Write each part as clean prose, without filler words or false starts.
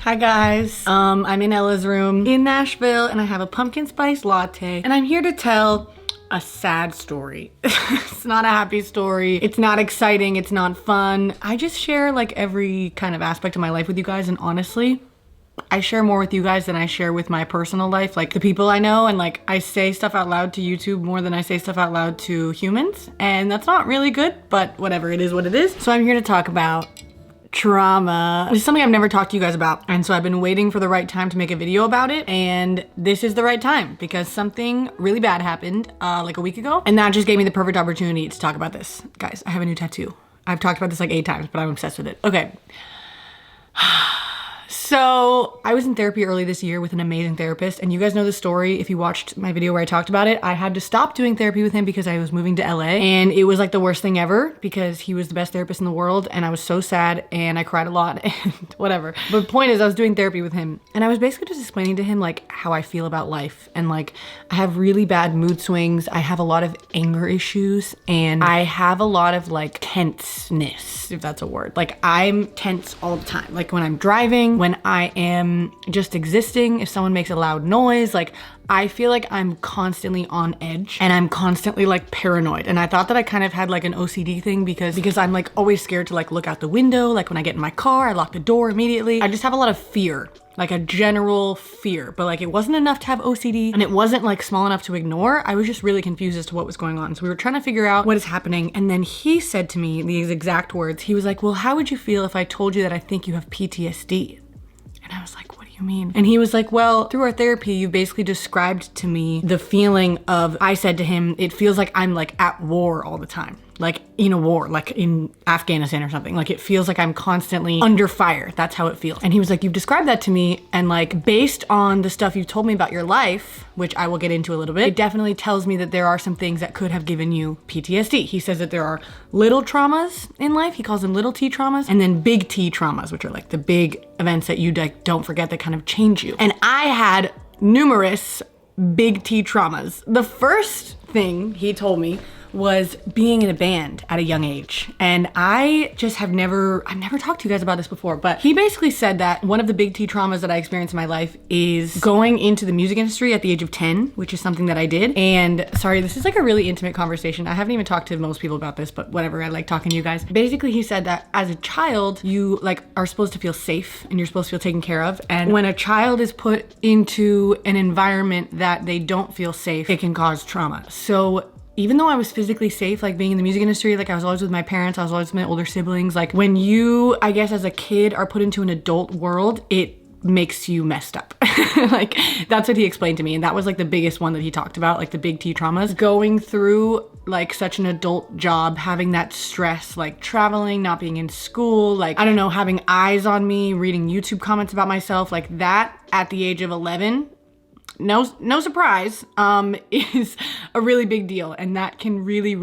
Hi guys, I'm in Ella's room in Nashville and I have a pumpkin spice latte and I'm here to tell a sad story. It's not a happy story. It's not exciting. It's not fun. I just share like every kind of aspect of my life with you guys, and honestly, I share more with you guys than I share with my personal life, like the people I know, and like I say stuff out loud to YouTube more than I say stuff out loud to humans, and that's not really good, but whatever, it is what it is. So I'm here to talk about trauma. It's something I've never talked to you guys about, and so I've been waiting for the right time to make a video about it, and this is the right time because something really bad happened like a week ago, and that just gave me the perfect opportunity to talk about this. Guys, I have a new tattoo. I've talked about this like 8 times, but I'm obsessed with it. Okay. So I was in therapy early this year with an amazing therapist, and you guys know the story if you watched my video where I talked about it. I had to stop doing therapy with him because I was moving to LA, and it was like the worst thing ever because he was the best therapist in the world, and I was so sad and I cried a lot and whatever. But the point is, I was doing therapy with him and I was basically just explaining to him like how I feel about life, and like I have really bad mood swings, I have a lot of anger issues, and I have a lot of like tenseness, if that's a word. Like I'm tense all the time, like when I'm driving, when I am just existing, if someone makes a loud noise, like I feel like I'm constantly on edge and I'm constantly like paranoid. And I thought that I kind of had like an OCD thing because I'm like always scared to like look out the window. Like when I get in my car, I lock the door immediately. I just have a lot of fear, like a general fear, but like it wasn't enough to have OCD and it wasn't like small enough to ignore. I was just really confused as to what was going on. So we were trying to figure out what is happening. And then he said to me these exact words. He was like, well, how would you feel if I told you that I think you have PTSD? And I was like, what do you mean? And he was like, well, through our therapy, you basically described to me the feeling of, I said to him, it feels like I'm like at war all the time. Like in a war, like in Afghanistan or something. Like it feels like I'm constantly under fire. That's how it feels. And he was like, you've described that to me, and like based on the stuff you've told me about your life, which I will get into a little bit, it definitely tells me that there are some things that could have given you PTSD. He says that there are little traumas in life. He calls them little T traumas, and then big T traumas, which are like the big events that you like don't forget that kind of change you. And I had numerous big T traumas. The first thing he told me was being in a band at a young age. And I just have I've never talked to you guys about this before, but he basically said that one of the big T traumas that I experienced in my life is going into the music industry at the age of 10, which is something that I did. And sorry, this is like a really intimate conversation. I haven't even talked to most people about this, but whatever, I like talking to you guys. Basically, he said that as a child, you like are supposed to feel safe and you're supposed to feel taken care of. And when a child is put into an environment that they don't feel safe, it can cause trauma. So even though I was physically safe, like being in the music industry, like I was always with my parents, I was always with my older siblings, like when you, I guess as a kid, are put into an adult world, it makes you messed up. Like that's what he explained to me, and that was like the biggest one that he talked about, like the big T traumas. Going through like such an adult job, having that stress, like traveling, not being in school, like I don't know, having eyes on me, reading YouTube comments about myself, like that at the age of 11, no surprise, is a really big deal, and that can really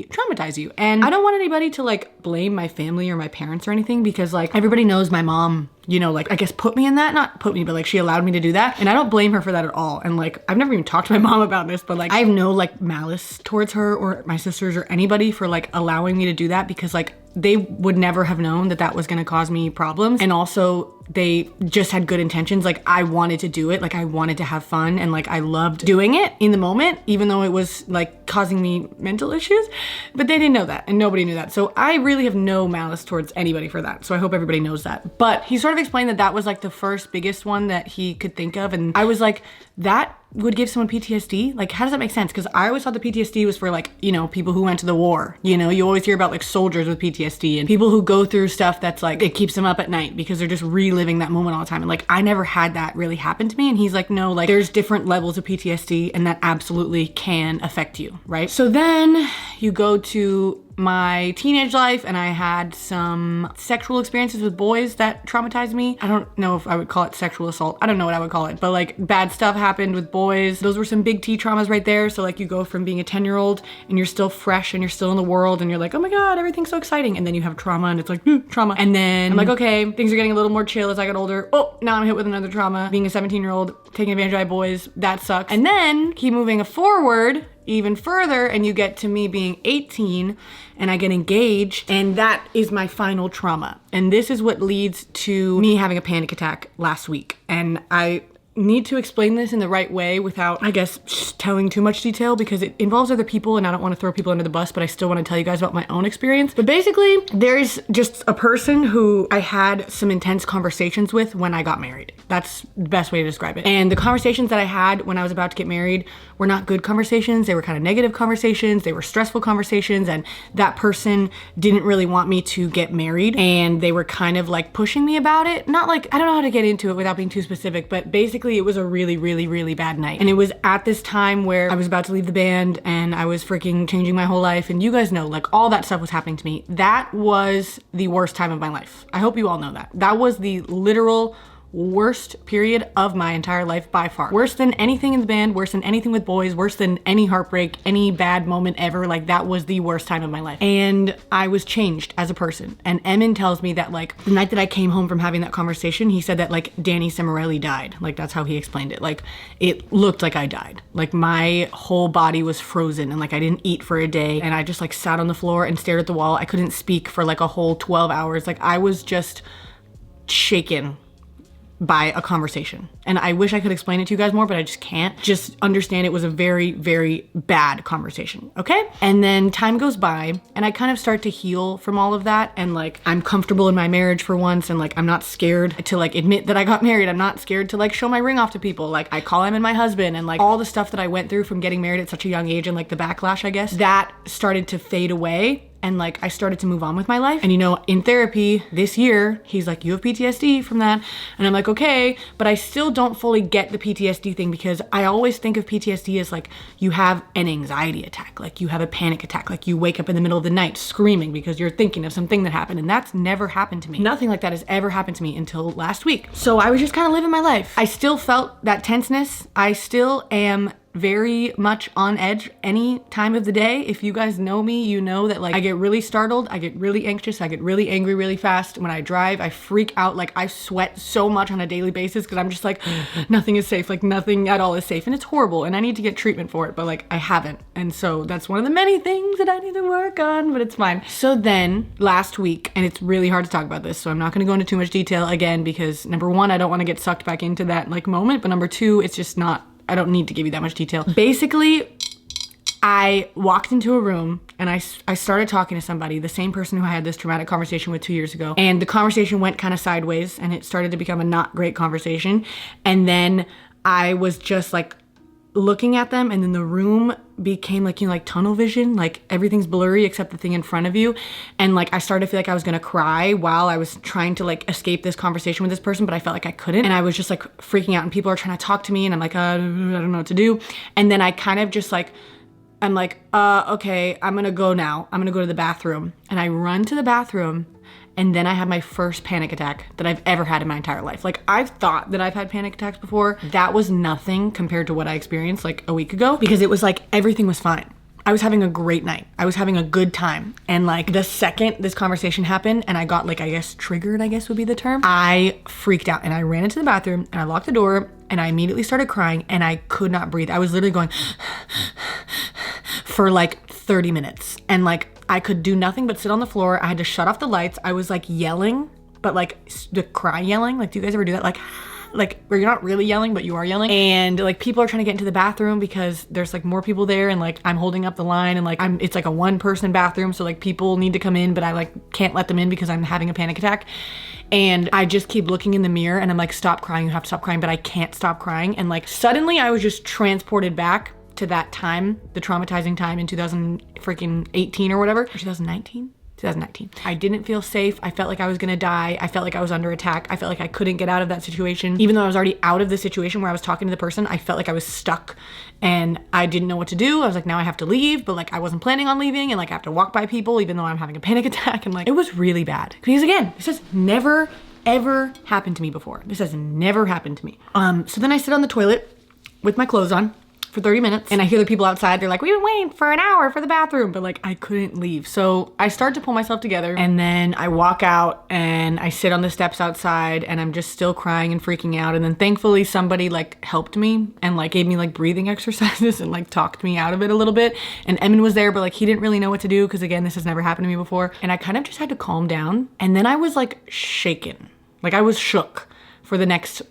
traumatize you. And I don't want anybody to like blame my family or my parents or anything, because like everybody knows my mom, you know, like I guess put me in that, not put me, but like she allowed me to do that, and I don't blame her for that at all. And like I've never even talked to my mom about this, but like I have no like malice towards her or my sisters or anybody for like allowing me to do that, because like they would never have known that that was gonna cause me problems. And also they just had good intentions. Like I wanted to do it, like I wanted to have fun, and like I loved doing it in the moment, even though it was like causing me mental issues, but they didn't know that, and nobody knew that. So I really have no malice towards anybody for that. So I hope everybody knows that. But he sort of explained that that was like the first biggest one that he could think of, and I was like, that would give someone PTSD? Like, how does that make sense? Because I always thought the PTSD was for like, you know, people who went to the war. You know, you always hear about like soldiers with PTSD and people who go through stuff that's like, it keeps them up at night because they're just reliving that moment all the time. And like, I never had that really happen to me. And he's like, no, like there's different levels of PTSD and that absolutely can affect you, right? So then you go to my teenage life, and I had some sexual experiences with boys that traumatized me. I don't know if I would call it sexual assault. I don't know what I would call it, but like bad stuff happened with boys. Those were some big T traumas right there. So like you go from being a 10-year-old and you're still fresh and you're still in the world and you're like, oh my God, everything's so exciting. And then you have trauma and it's like, trauma. And then I'm like, okay, things are getting a little more chill as I got older. Oh, now I'm hit with another trauma. Being a 17-year-old, taking advantage of boys, that sucks. And then keep moving forward, even further and you get to me being 18 and I get engaged, and that is my final trauma. And this is what leads to me having a panic attack last week. And I need to explain this in the right way without, I guess, telling too much detail because it involves other people and I don't want to throw people under the bus, but I still want to tell you guys about my own experience. But basically, there's just a person who I had some intense conversations with when I got married. That's the best way to describe it. And the conversations that I had when I was about to get married were not good conversations. They were kind of negative conversations. They were stressful conversations. And that person didn't really want me to get married. And they were kind of like pushing me about it. Not like, I don't know how to get into it without being too specific, but basically it was a really, really, really bad night. And it was at this time where I was about to leave the band and I was freaking changing my whole life. And you guys know, like, all that stuff was happening to me. That was the worst time of my life. I hope you all know that. That was the literal worst period of my entire life by far. Worse than anything in the band, worse than anything with boys, worse than any heartbreak, any bad moment ever. Like, that was the worst time of my life. And I was changed as a person. And Emin tells me that, like, the night that I came home from having that conversation, he said that, like, Danny Cimarelli died. Like, that's how he explained it. Like, it looked like I died. Like, my whole body was frozen and, like, I didn't eat for a day. And I just, like, sat on the floor and stared at the wall. I couldn't speak for, like, a whole 12 hours. Like, I was just shaken by a conversation. And I wish I could explain it to you guys more, but I just can't. Just understand it was a very, very bad conversation, okay? And then time goes by and I kind of start to heal from all of that. And like, I'm comfortable in my marriage for once. And like, I'm not scared to like admit that I got married. I'm not scared to like show my ring off to people. Like, I call him my husband, and like all the stuff that I went through from getting married at such a young age and like the backlash, I guess, that started to fade away. And like, I started to move on with my life. And you know, in therapy this year, he's like, you have PTSD from that. And I'm like, okay, but I still don't fully get the PTSD thing because I always think of PTSD as like, you have an anxiety attack, like you have a panic attack, like you wake up in the middle of the night screaming because you're thinking of something that happened. And that's never happened to me. Nothing like that has ever happened to me until last week. So I was just kind of living my life. I still felt that tenseness. I still am very much on edge any time of the day. If you guys know me, you know that like I get really startled, I get really anxious, I get really angry really fast. When I drive, I freak out, like I sweat so much on a daily basis because I'm just like, nothing is safe, like nothing at all is safe. And it's horrible and I need to get treatment for it, but like I haven't. And so that's one of the many things that I need to work on, but it's fine. So then last week, and it's really hard to talk about this, so I'm not gonna go into too much detail again because number one, I don't wanna get sucked back into that like moment, but number two, it's just not, I don't need to give you that much detail. Basically, I walked into a room and I started talking to somebody, the same person who I had this traumatic conversation with 2 years ago. And the conversation went kind of sideways and it started to become a not great conversation. And then I was just like looking at them, and then the room became like, you know, like tunnel vision, like everything's blurry except the thing in front of you. And like, I started to feel like I was gonna cry while I was trying to like escape this conversation with this person, but I felt like I couldn't. And I was just like freaking out and people are trying to talk to me and I'm like, I don't know what to do. And then I kind of just like, I'm like, okay, I'm gonna go now. I'm gonna go to the bathroom. And I run to the bathroom. And then I had my first panic attack that I've ever had in my entire life. Like, I've thought that I've had panic attacks before. That was nothing compared to what I experienced like a week ago, because it was like everything was fine. I was having a great night. I was having a good time. And like the second this conversation happened and I got like, I guess triggered, I guess would be the term, I freaked out and I ran into the bathroom and I locked the door and I immediately started crying and I could not breathe. I was literally going for like 30 minutes and like I could do nothing but sit on the floor. I had to shut off the lights. I was like yelling, but like the cry yelling. Like, do you guys ever do that? Like where you're not really yelling, but you are yelling. And like people are trying to get into the bathroom because there's like more people there and like I'm holding up the line and like it's like a 1-person bathroom. So like people need to come in, but I like can't let them in because I'm having a panic attack. And I just keep looking in the mirror and I'm like, stop crying, you have to stop crying, but I can't stop crying. And like suddenly I was just transported back to that time, the traumatizing time in 2018 or whatever, or 2019? 2019. I didn't feel safe. I felt like I was gonna die. I felt like I was under attack. I felt like I couldn't get out of that situation. Even though I was already out of the situation where I was talking to the person, I felt like I was stuck and I didn't know what to do. I was like, now I have to leave, but like I wasn't planning on leaving and like I have to walk by people even though I'm having a panic attack, and like it was really bad. Because again, this has never ever happened to me before. This has never happened to me. So then I sit on the toilet with my clothes on for 30 minutes. And I hear the people outside, they're like, we've been waiting for an hour for the bathroom, but like I couldn't leave. So I start to pull myself together, and then I walk out and I sit on the steps outside, and I'm just still crying and freaking out. And then thankfully somebody like helped me and like gave me like breathing exercises and like talked me out of it a little bit. And Emin was there, but like he didn't really know what to do because again, this has never happened to me before. And I kind of just had to calm down. And then I was like shaken. Like I was shook for the next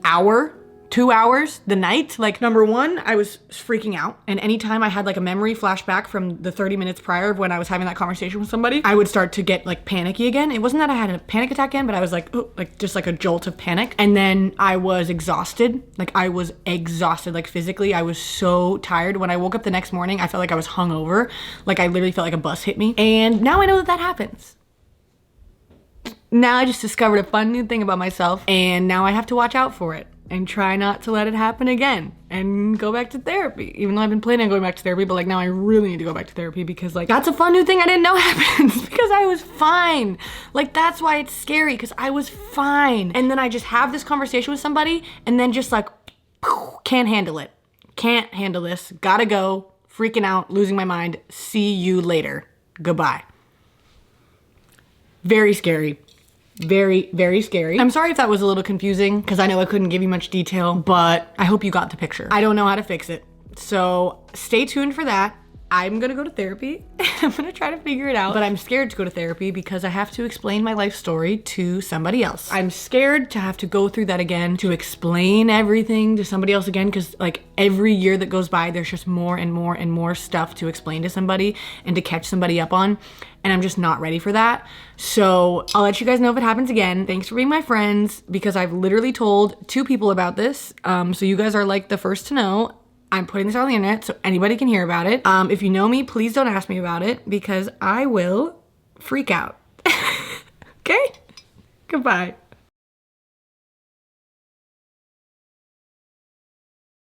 hour, 2 hours, the night. Like number one, I was freaking out. And anytime I had like a memory flashback from the 30 minutes prior of when I was having that conversation with somebody, I would start to get like panicky again. It wasn't that I had a panic attack again, but I was like, oh, like just like a jolt of panic. And then I was exhausted. Like I was exhausted, like physically, I was so tired. When I woke up the next morning, I felt like I was hungover. Like I literally felt like a bus hit me. And now I know that that happens. Now I just discovered a fun new thing about myself, and now I have to watch out for it and try not to let it happen again and go back to therapy. Even though I've been planning on going back to therapy, but like now I really need to go back to therapy because like that's a fun new thing I didn't know happens because I was fine. Like that's why it's scary, because I was fine. And then I just have this conversation with somebody and then just like, can't handle it. Can't handle this. Gotta go. Freaking out. Losing my mind. See you later. Goodbye. Very scary. Very, very scary. I'm sorry if that was a little confusing because I know I couldn't give you much detail, but I hope you got the picture. I don't know how to fix it. So stay tuned for that. I'm gonna go to therapy. I'm gonna try to figure it out, but I'm scared to go to therapy because I have to explain my life story to somebody else. I'm scared to have to go through that again, to explain everything to somebody else again, because like every year that goes by, there's just more and more and more stuff to explain to somebody and to catch somebody up on. And I'm just not ready for that. So I'll let you guys know if it happens again. Thanks for being my friends, because I've literally told 2 people about this. So you guys are like the first to know. I'm putting this on the internet so anybody can hear about it. If you know me, please don't ask me about it because I will freak out. Okay? Goodbye.